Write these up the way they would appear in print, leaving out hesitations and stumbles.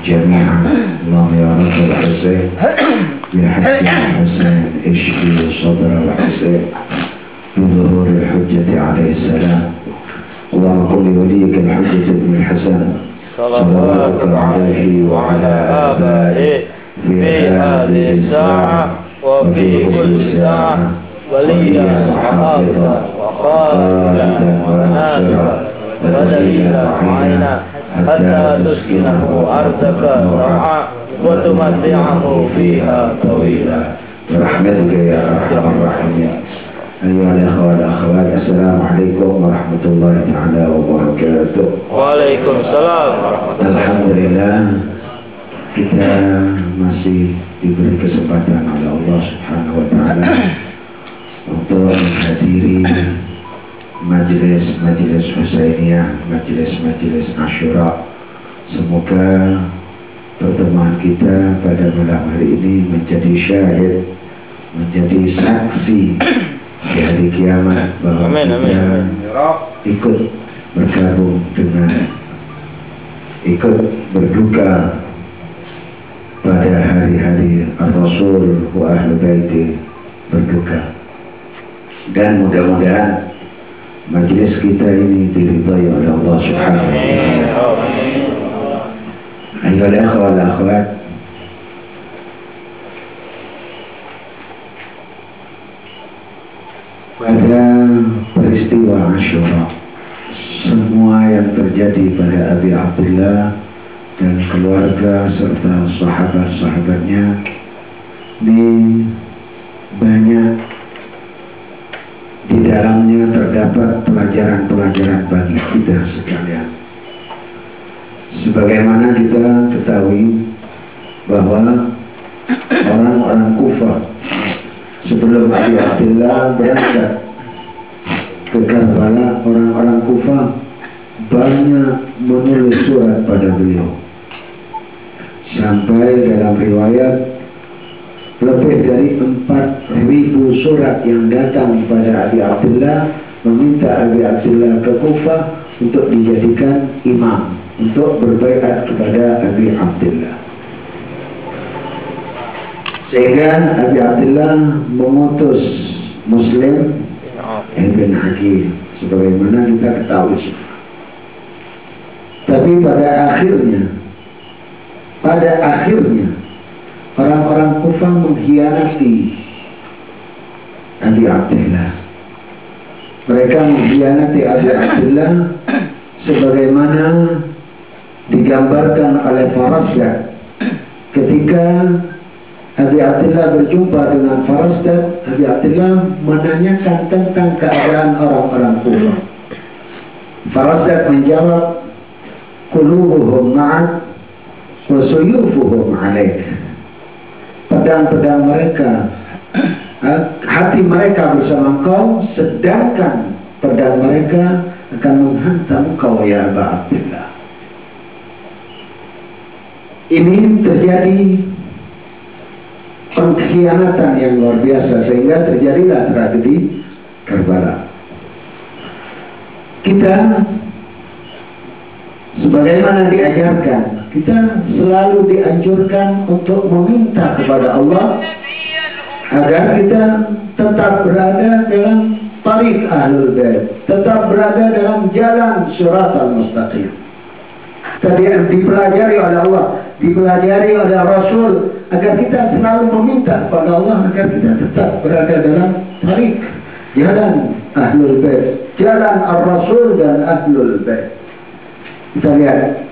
جميعا. اللهم يا رب الحسين يا حسين الحسين اشفي صدر الحسين بظهور الحجة عليه السلام. اللهم قل لوليك الحجة بن الحسن صلواتك عليه وعلى آبائه في هذه الساعة وفي كل ساعة وليا وحافظا وخالدا وناصرا ودليلا معينا حتى تسكنه أرضك طوعا وتمتعه فيها طويلا برحمتك يا أرحم الراحمين. أيها الأخوة والأخوات، السلام عليكم ورحمة الله تعالى وبركاته. Waalaikumsalam warahmatullahi wabarakatuh. Alhamdulillah, kita masih diberi kesempatan oleh Allah Subhanahu wa Ta'ala untuk menghadiri majelis Husainiyah, majelis Asyura. Semoga pertemuan kita pada malam hari ini menjadi syahid, menjadi saksi di hari kiamat bahwa kita ikut bergabung dengan ikut berduka pada hari-hari Ar-Rasul wa Ahlul Baiti berduka. Dan mudah-mudahan majelis kita ini diridhai oleh Allah Subhanahu wa Ta'ala. Ayolah akhwat akhwat, pada peristiwa Asyura, semua yang terjadi pada Abi Abdullah dan keluarga serta sahabat-sahabatnya ini banyak di dalamnya terdapat pelajaran-pelajaran bagi kita sekalian. Sebagaimana kita ketahui bahwa orang-orang Kufah sebelum Abi Abdullah berangkat ke Karbala, orang-orang Kufah banyak menulis surat pada beliau. Sampai dalam riwayat lebih dari 4.000 surat yang datang kepada Abi Abdullah meminta Abi Abdullah ke Kufah untuk dijadikan imam, untuk berbaiat kepada Abi Abdullah. Sehingga Abi Abdullah mengutus Muslim Ibn Hakim, sebagaimana kita ketahui. Tapi pada akhirnya orang-orang Kufah mengkhianati Abi Abdullah. Mereka mengkhianati Abi Abdullah sebagaimana digambarkan oleh Farasdaq ketika Abi Abdullah berjumpa dengan Farasdaq. Abi Abdullah menanyakan tentang keadaan orang-orang Kufah. Farasdaq menjawab, qulubuhum ma'ak wa suyufuhum 'alaik. Pedang-pedang mereka, hati mereka bersama engkau, sedangkan pedang mereka akan menghantam engkau ya Aba Abdullah. Ini terjadi pengkhianatan yang luar biasa, sehingga terjadilah tragedi Karbala. Kita sebagaimana diajarkan, kita selalu dianjurkan untuk meminta kepada Allah agar kita tetap berada dalam tariq Ahlul Bait, tetap berada dalam jalan Shiratal Mustaqim. Tadi dipelajari oleh Allah, dipelajari oleh Rasul, agar kita selalu meminta kepada Allah agar kita tetap berada dalam tariq jalan Ahlul Bait, jalan Ar-Rasul dan Ahlul Bait. Kita lihat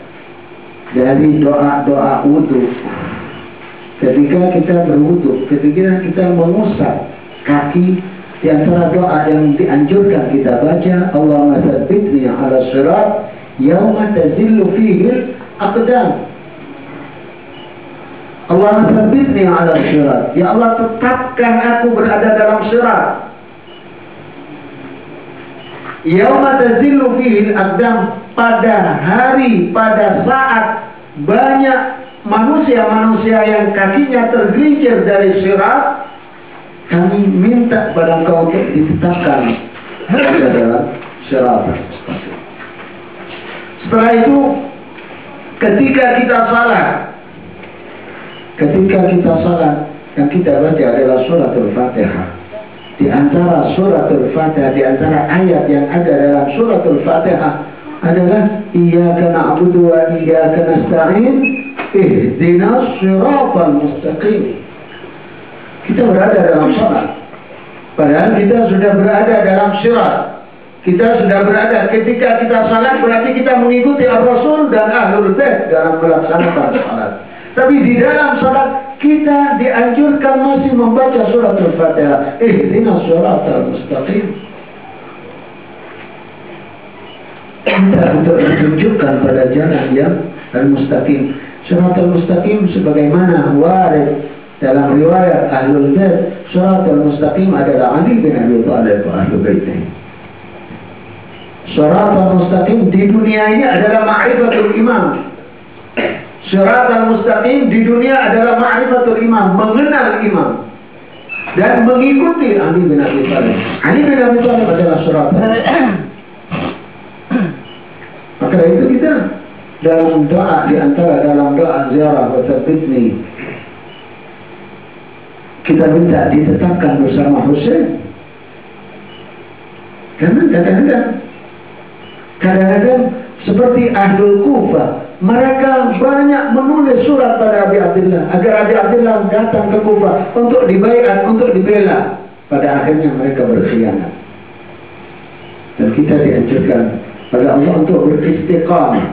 dari doa-doa wudhu. Ketika kita berwudhu, ketika kita mengusap kaki, di antara doa yang dianjurkan kita baca, Allahumma tsabbitni 'ala shirat yauma tazillu fihi al-aqdam. Allahumma tsabbitni 'ala shirat. Ya Allah, tetapkan aku berada dalam shirat. Yauma tazillu fihi al-aqdam, pada hari, pada saat banyak manusia-manusia yang kakinya tergelincir dari sirat, kami minta pada engkau untuk ditetapkan dalam sirat. Setelah itu Ketika kita salat, yang kita baca adalah suratul Fatihah. Di antara suratul Fatihah, di antara ayat yang ada dalam suratul Fatihah adalah Iyyaka na'budu wa iyyaka nasta'in ihdinas siratal mustaqim. Kita berada dalam salat, padahal kita sudah berada dalam sirat. Kita sudah berada, ketika kita salat berarti kita mengikuti Ar-Rasul dan Ahlul Bait dalam melaksanakan salat. Tapi di dalam salat kita dianjurkan masih membaca suratul Fatihah. Ihdinas siratal mustaqim. Kita untuk menunjukkan pada jalan yang al-mustaqim. Siratal mustaqim sebagaimana warid dalam riwayat Ahlul Bait, siratal mustaqim adalah Ali bin Abi Thalib wa Ahlul Baitih. Siratal mustaqim di dunia ini adalah ma'rifatul imam. Siratal mustaqim di dunia adalah ma'rifatul imam, mengenal imam dan mengikuti Ali bin Abi Thalib. Ali bin Abi Thalib adalah siratal. Maka itu kita dalam doa, di antara dalam doa ziarah wa tabbitni, kita minta ditetapkan bersama Husain. Karena kadang-kadang seperti Ahlul Kufah, mereka banyak menulis surat pada Abi Abdillah agar Abi Abdillah datang ke Kufah untuk dibaiat, untuk dibela. Pada akhirnya mereka berkhianat. Dan kita dianjurkan pada Allah untuk beristiqamah.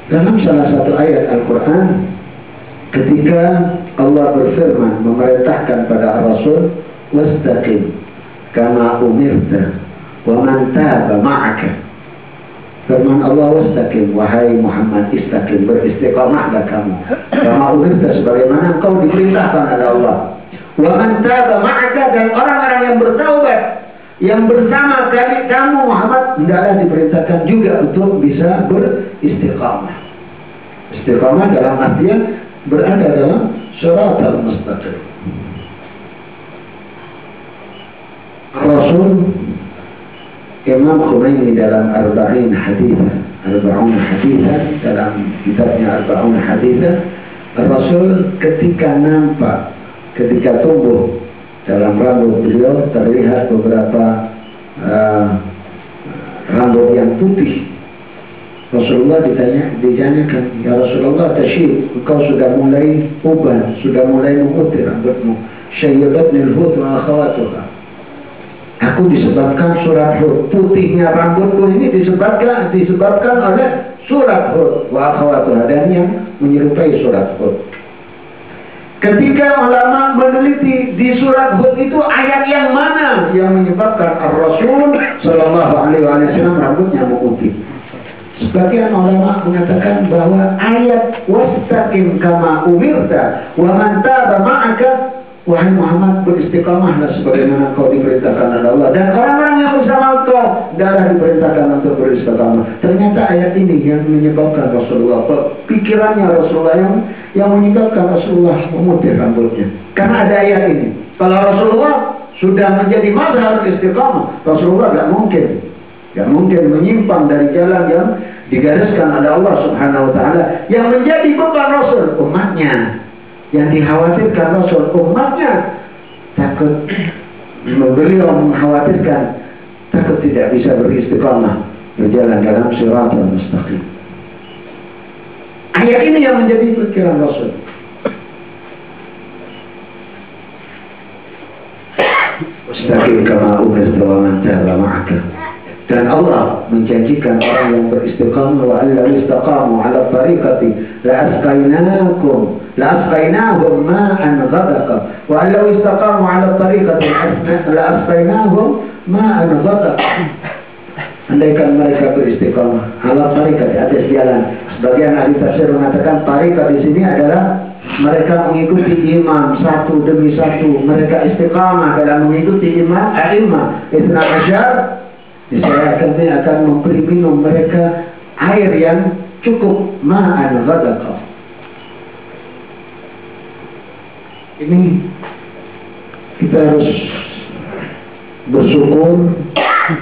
Dalam salah satu ayat Al-Quran, ketika Allah berfirman memerintahkan pada Rasul, wastaqim kama umirta wa man taba ma'aka. Firman Allah, wastaqim, wahai Muhammad, istaqim, beristiqamahlah kamu kama umirta, sebagaimana engkau diperintahkan oleh Allah. Wa man taba ma'aka, dan orang-orang yang bertaubat yang bersama kamu Muhammad hendaklah diperintahkan juga untuk bisa beristiqamah. Istiqamah dalam artian berada dalam siratal mustaqim. Rasul Imam Khomeini dalam Arba'in Haditha dalam kitabnya Arba'un Haditha, Rasul ketika tumbuh dalam rambut beliau terlihat beberapa rambut yang putih. Rasulullah ditanyakan, ya Rasulullah, tasyib, engkau sudah mulai uban, sudah mulai memutih rambutmu. Syayyabatnil hud wa akhawatuha. Aku disebabkan surat Hud. Putihnya rambutku ini disebabkan oleh surat Hud wa akhawatuha, dan yang menyerupai surat Hud. Ketika ulama meneliti di surat Hud itu ayat yang mana yang menyebabkan Ar-Rasul sallallahu alaihi wasallam rambutnya memutih. Sebagian ulama mengatakan bahwa ayat wastaqim kama umirta wa man taba ma'aka, wahai Muhammad, beristiqamahlah sebagaimana kau diperintahkan oleh Allah, dan orang-orang yang bersama kau adalah diperintahkan untuk beristiqamah. Ternyata ayat ini yang menyebabkan Rasulullah, pikirannya Rasulullah yang menyebabkan Rasulullah memutih rambutnya. Karena ada ayat ini. Kalau Rasulullah sudah menjadi mazhar istiqamah, Rasulullah gak mungkin menyimpang dari jalan yang digariskan oleh Allah Subhanahu wa ta'ala. Yang menjadi beban Rasul umatnya, yang dikhawatirkan Rasul umatnya, takut beliau mengkhawatirkan takut tidak bisa beristiqamah berjalan dalam siratal mustaqim. Ayat ini yang menjadi pikiran Rasul. Wastaqim kama umirta wa man taba ma'aka. Dan Allah menjanjikan orang yang beristiqamah, wa alla istaqamu ala tariqati la asqainahum ma'an ghadaqa, wa alla istaqamu ala tariqati la asqainahum ma'an ghadaqa. Andaikan mereka beristiqamah ala tariqat, di atas jalan. Sebagian ahli tafsir mengatakan tariqat di sini adalah mereka mengikuti imam satu demi satu. Mereka istiqamah dalam mengikuti imam a'imah Ibn Asyar. Saya akan memberi minum mereka air yang cukup, ma'an ghadaqa. Ini kita harus bersyukur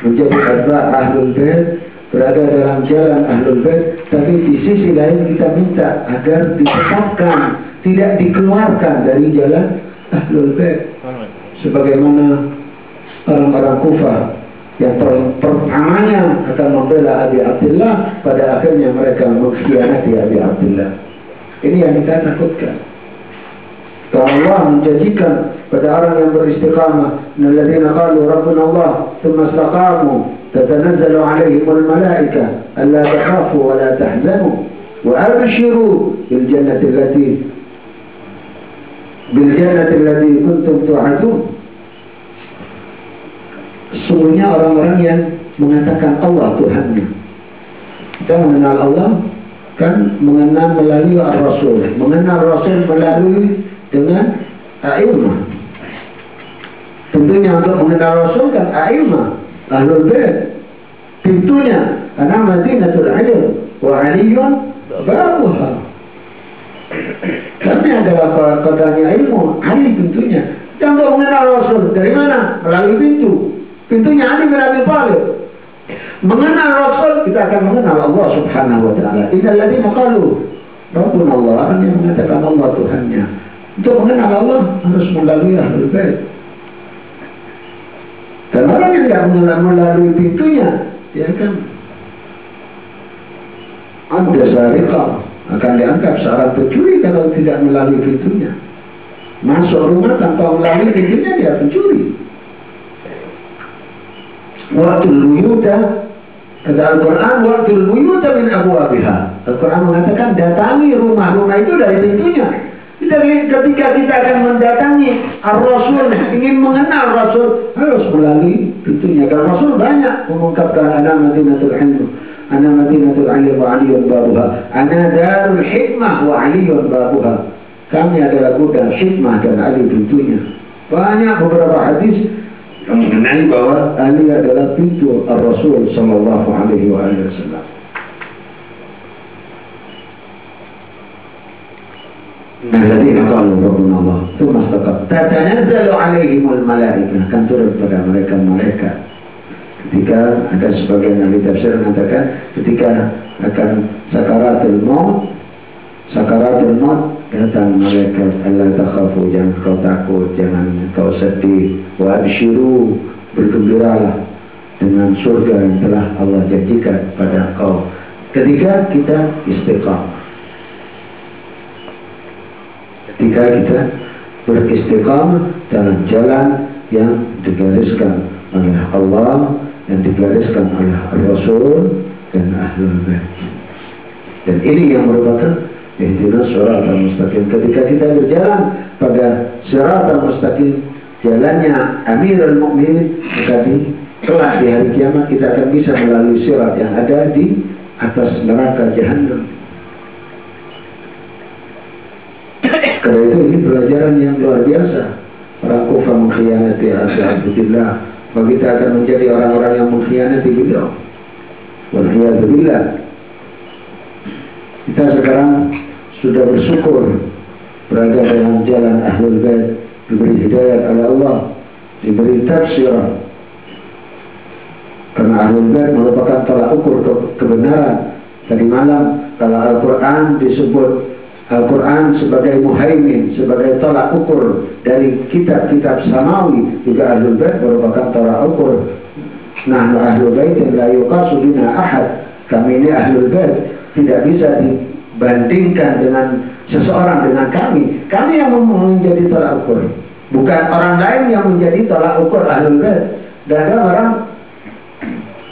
menjadi atba Ahlul Bait berada dalam jalan Ahlul Bait, tapi di sisi lain kita minta agar ditetapkan, tidak dikeluarkan dari jalan Ahlul Bait. Sebagaimana orang-orang Kufah yang pertamanya akan membela Abi Abdullah, pada akhirnya mereka mengkhianati Abi Abdullah. Ini yang kita takutkan. Kalau Allah menjanjikan pada orang yang beristiqamah, "Alladzina qalu rabbuna Allah, tsumma istaqamu, tatanazzalu 'alaihimul malaikah alla takhafu wa la tahzanu wa abshiru bil jannati allati kuntum tu'adun." Sungguhnya orang-orang yang mengatakan Allah Tuhannya. Kita mengenal Allah kan mengenal melalui Ar-Rasul, mengenal Rasul melalui dengan a'imah. Tentunya untuk mengenal Rasul kan a'imah, Ahlul Bait. Pintunya karena Madinatul Ilm wa Aliyun babuha. Kami adalah kotanya ilmu, Ali pintunya. Kita untuk mengenal Rasul dari mana? Melalui pintu. Pintunya Ali bin Abi Thalib. Mengenal Rasul, kita akan mengenal Allah Subhanahu wa ta'ala. Innal ladzina qalu rabbuna Allah, orang yang mengatakan Allah Tuhannya. Untuk mengenal Allah harus melalui Ahlul Bait. Dan orang yang tidak mengenal melalui pintunya, dia akan ada sariqah, akan dianggap seorang pencuri kalau tidak melalui pintunya. Masuk rumah tanpa melalui pintunya, dia pencuri. Wa'tul buyuta, kata Al-Quran, wa'tul buyuta min abwabiha. Al-Quran mengatakan datangi rumah-rumah itu dari pintunya. Jadi ketika kita akan mendatangi Ar-Rasul, ingin mengenal Rasul, harus melalui pintunya. Karena Rasul banyak mengungkapkan ana Madinatul Ilm, ana Madinatul Ilm wa Aliyun babuha, ana Darul Hikmah wa Aliyun babuha. Kami adalah gudang hikmah dan Ali pintunya. Banyak beberapa hadis yang mengenai bahwa Ali adalah pintu Ar-Rasul sallallahu alaihi wasallam. Alladzina qalu rabbuna Allah, tsumma istaqamu, tatanazzalu 'alaihimul malaikah, akan turun pada mereka-malaikat. Ketika ada sebagian ahli tafsir mengatakan ketika akan sakaratul maut datang malaikat, alla takhafu, jangan kau takut, jangan kau sedih, wa abshiru, bergembiralah dengan surga yang telah Allah janjikan pada engkau ketika kita istiqamah. Ketika kita beristiqamah dalam jalan yang digariskan oleh Allah, yang digariskan oleh Rasul dan Ahlul Bait. Dan ini yang merupakan ihdinas shiratal mustaqim. Ketika kita berjalan pada shiratal mustaqim, jalannya Amirul Mukminin, maka kelak di hari kiamat kita akan bisa melalui sirat yang ada di atas neraka Jahannam. Karena itu ini pelajaran yang luar biasa. Orang Kufah mengkhianati Abi Abdullah, maka kita akan menjadi orang-orang yang mengkhianati beliau. Walhiyadzubillah. Kita sekarang sudah bersyukur berada dalam jalan Ahlul Bait, diberi hidayah oleh Allah, diberi tafsirah. Karena Ahlul Bait merupakan tolak ukur kebenaran. Tadi malam kalau Al-Quran disebut Al-Quran sebagai muhaimin, sebagai tolak ukur dari kitab-kitab samawi, juga Ahlul Bait merupakan tolak ukur. Nahnu Ahlul Bait la yuqasu bina ahad. Kami ini Ahlul Bait, tidak bisa dibandingkan dengan seseorang, dengan kami. Kami yang menjadi tolak ukur, bukan orang lain yang menjadi tolak ukur Ahlul Bait. Dan ada orang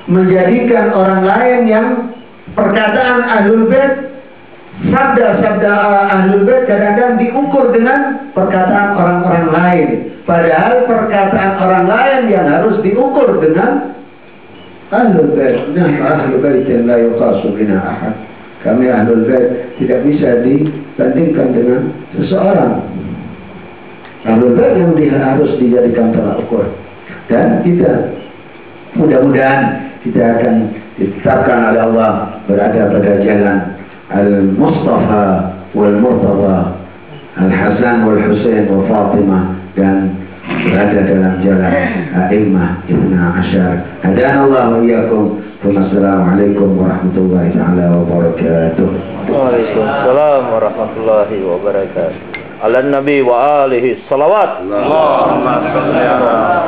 menjadikan orang lain yang perkataan Ahlul Bait, sabda-sabda Ahlul Bait kadang-kadang diukur dengan perkataan orang-orang lain. Padahal perkataan orang lain yang harus diukur dengan Ahlul Bait. Nah, Ahlul Bait la yuqasu bina ahad. Kami Ahlul Bait tidak bisa dibandingkan dengan seseorang. Ahlul Bait yang harus dijadikan tolak ukur. Dan kita mudah-mudahan kita akan ditetapkan oleh Allah berada pada jalan Al-Mustafa wal-Murtada, Al-Hasan wal-Husain wa Fatimah, dan berada dalam jalan A'immah Ibn Ashar. Hadana Allah wa iyyakum Wassalamualaikum warahmatullahi wabarakatuh. Waalaikumsalam warahmatullahi wabarakatuh. Ala nabi wa alihi salawat. Allahumma shalli ala